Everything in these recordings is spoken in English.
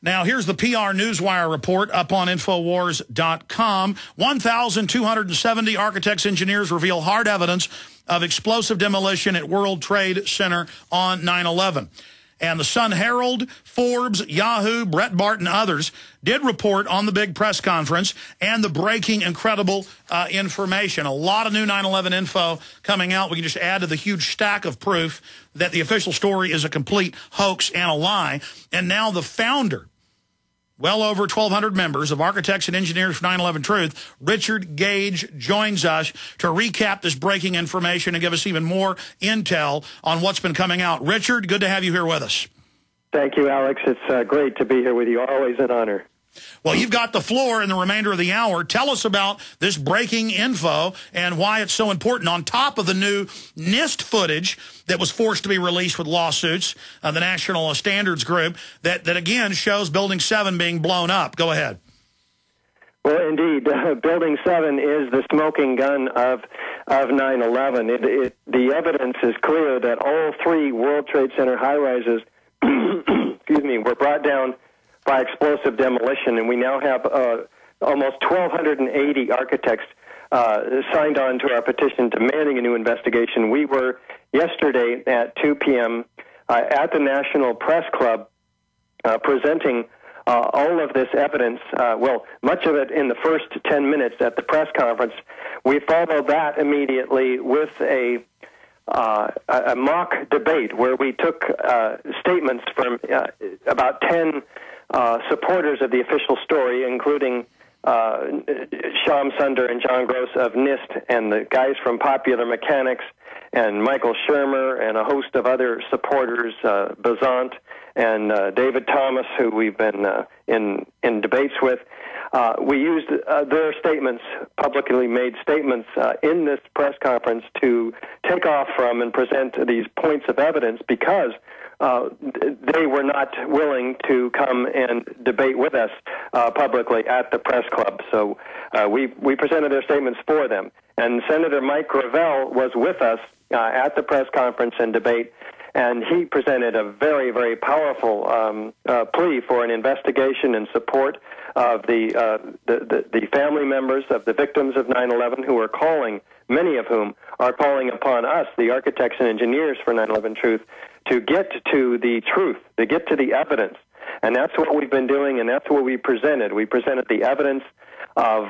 Now, here's the PR Newswire report up on Infowars.com. 1,270 architects, engineers reveal hard evidence of explosive demolition at World Trade Center on 9/11. And the Sun Herald, Forbes, Yahoo, Breitbart, and others did report on the big press conference and the breaking, incredible information. A lot of new 9/11 info coming out. We can just add to the huge stack of proof that the official story is a complete hoax and a lie. And now the founder, well over 1,200 members of Architects and Engineers for 9/11 Truth, Richard Gage, joins us to recap this breaking information and give us even more intel on what's been coming out. Richard, good to have you here with us. Thank you, Alex. It's great to be here with you. Always an honor. Well, you've got the floor in the remainder of the hour. Tell us about this breaking info and why it's so important, on top of the new NIST footage that was forced to be released with lawsuits, the National Standards Group, that again shows Building 7 being blown up. Go ahead. Well, indeed, Building 7 is the smoking gun of 9/11. The evidence is clear that all three World Trade Center high-rises were brought down by explosive demolition, and we now have almost 1,280 architects signed on to our petition demanding a new investigation. We were yesterday at 2 p.m. At the National Press Club presenting all of this evidence, much of it in the first 10 minutes at the press conference. We followed that immediately with a mock debate where we took statements from about 10 supporters of the official story, including Sham Sunder and John Gross of NIST, and the guys from Popular Mechanics, and Michael Shermer, and a host of other supporters, Bazant, and David Thomas, who we've been in debates with. We used their statements, publicly made statements, in this press conference to take off from and present these points of evidence, because they were not willing to come and debate with us publicly at the press club. So we presented their statements for them. And Senator Mike Gravel was with us at the press conference and debate, and he presented a very, very powerful plea for an investigation in support of the family members of the victims of 9/11, who are calling, many of whom are calling upon us, the architects and engineers for 9/11 Truth, to get to the truth, to get to the evidence. And that's what we've been doing, and that's what we presented. We presented the evidence of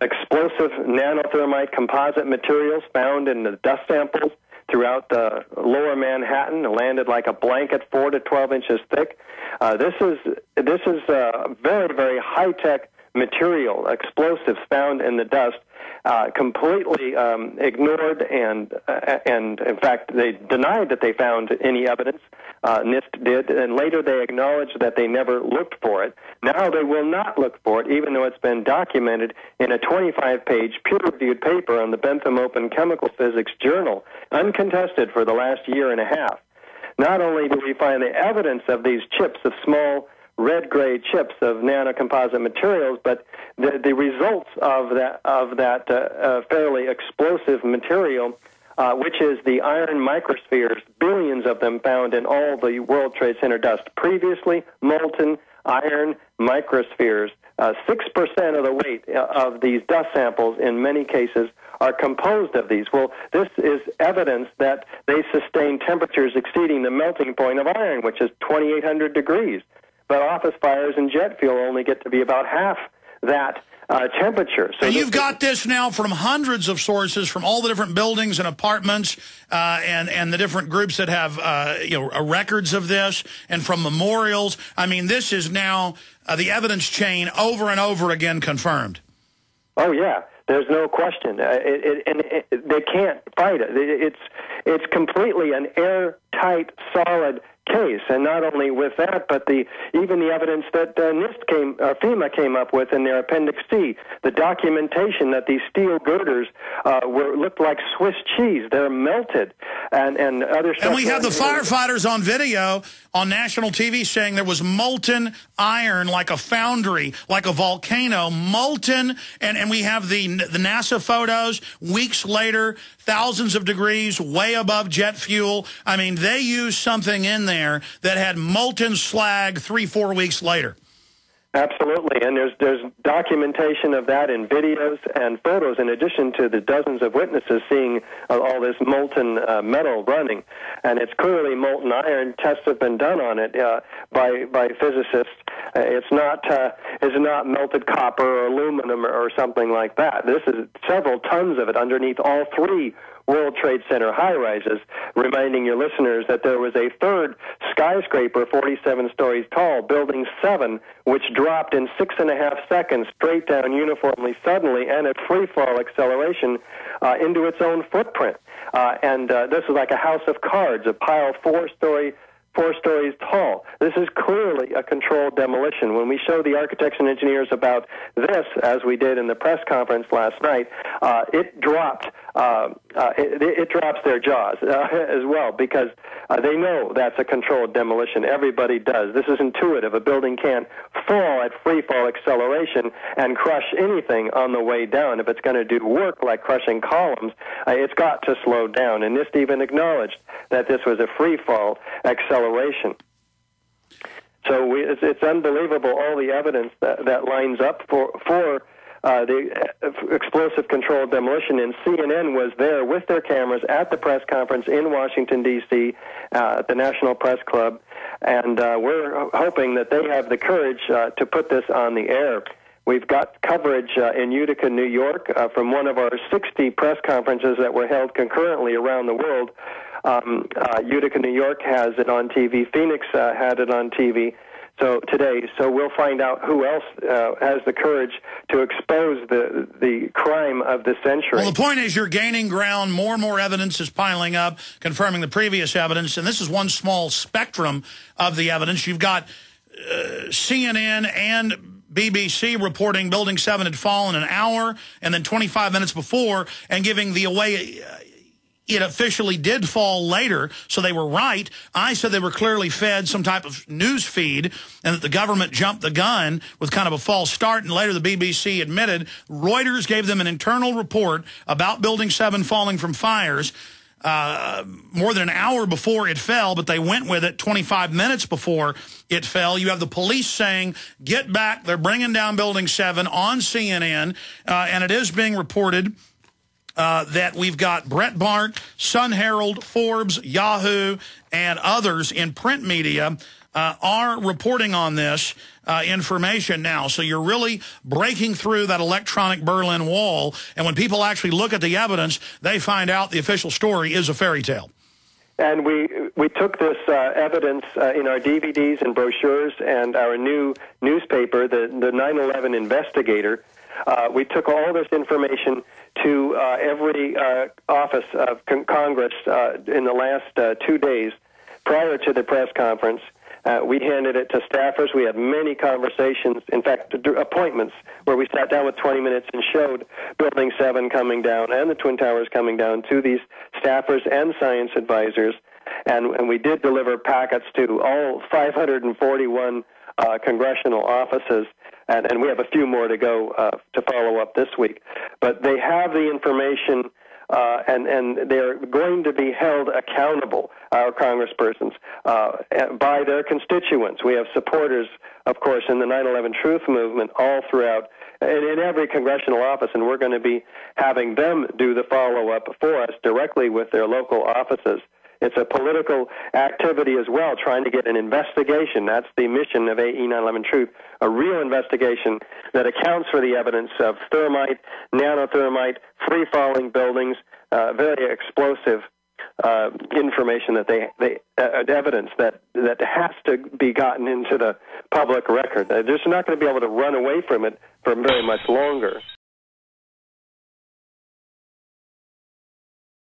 explosive nanothermite composite materials found in the dust samples throughout the lower Manhattan, landed like a blanket 4 to 12 inches thick. This is very, very high-tech material, explosives found in the dust, completely ignored, and in fact they denied that they found any evidence. NIST did, and later they acknowledged that they never looked for it. Now they will not look for it, even though it's been documented in a 25-page peer-reviewed paper on the Bentham Open Chemical Physics Journal, uncontested for the last year and a half. Not only do we find the evidence of these chips, of small red-gray chips of nanocomposite materials, but the results of that fairly explosive material, which is the iron microspheres, billions of them found in all the World Trade Center dust, previously molten iron microspheres. 6% of the weight of these dust samples, in many cases, are composed of these. Well, this is evidence that they sustain temperatures exceeding the melting point of iron, which is 2,800 degrees. But office fires and jet fuel only get to be about half that temperature. So and you've got this now from hundreds of sources, from all the different buildings and apartments, and the different groups that have records of this, and from memorials. I mean, this is now the evidence chain over and over again confirmed. Oh yeah, there's no question. They can't fight it. It's completely an airtight, solid case, and not only with that, but even the evidence that FEMA came up with in their Appendix C, the documentation that these steel girders looked like Swiss cheese. They're melted, and other stuff. And we have the firefighters on video on national TV saying there was molten iron, like a foundry, like a volcano, molten, and we have the NASA photos weeks later, thousands of degrees, way above jet fuel. I mean, they used something in there that had molten slag 3-4 weeks later. Absolutely, and there's documentation of that in videos and photos, in addition to the dozens of witnesses seeing all this molten metal running, and it's clearly molten iron. Tests have been done on it by physicists. It's not melted copper or aluminum or something like that. This is several tons of it underneath all three World Trade Center high-rises, reminding your listeners that there was a third skyscraper 47 stories tall, Building 7, which dropped in 6.5 seconds straight down uniformly, suddenly, and at free-fall acceleration into its own footprint. This is like a house of cards, a pile 4 stories tall. This is clearly a controlled demolition. When we show the architects and engineers about this, as we did in the press conference last night, it dropped their jaws as well, because they know that's a controlled demolition. Everybody does. This is intuitive. A building can't fall at free fall acceleration and crush anything on the way down. If it's going to do work like crushing columns, it's got to slow down. And NIST even acknowledged that this was a free fall acceleration. So it's unbelievable, all the evidence that lines up for the explosive controlled demolition. And CNN was there with their cameras at the press conference in Washington, D.C., at the National Press Club, and we're hoping that they have the courage to put this on the air. We've got coverage in Utica, New York, from one of our 60 press conferences that were held concurrently around the world. Utica, New York has it on TV. Phoenix had it on TV. So we'll find out who else has the courage to expose the crime of the century. Well, the point is you're gaining ground. More and more evidence is piling up, confirming the previous evidence. And this is one small spectrum of the evidence. You've got CNN and BBC reporting Building 7 had fallen an hour and then 25 minutes before, and giving the away it officially did fall later, so they were right. I said they were clearly fed some type of news feed and that the government jumped the gun with kind of a false start, and later the BBC admitted Reuters gave them an internal report about Building 7 falling from fires more than an hour before it fell, but they went with it 25 minutes before it fell. You have the police saying, get back, they're bringing down Building 7 on CNN, and it is being reported that we've got Breitbart, Sun Herald, Forbes, Yahoo, and others in print media are reporting on this information now. So you're really breaking through that electronic Berlin Wall, and when people actually look at the evidence, they find out the official story is a fairy tale. And we took this evidence in our DVDs and brochures and our new newspaper, the 9/11 Investigator. We took all this information to every office of Congress in the last 2 days prior to the press conference. We handed it to staffers. We had many conversations, in fact, appointments, where we sat down with 20 minutes and showed Building 7 coming down and the Twin Towers coming down to these staffers and science advisors. And we did deliver packets to all 541 congressional offices. And we have a few more to go to follow up this week. But they have the information, and they're going to be held accountable, our congresspersons, by their constituents. We have supporters, of course, in the 9/11 Truth Movement all throughout, in every congressional office, and we're going to be having them do the follow-up for us directly with their local offices. It's a political activity as well, trying to get an investigation. That's the mission of AE 9/11 Truth, a real investigation that accounts for the evidence of thermite, nanothermite, free-falling buildings, very explosive information that evidence that has to be gotten into the public record. They're just not going to be able to run away from it for very much longer.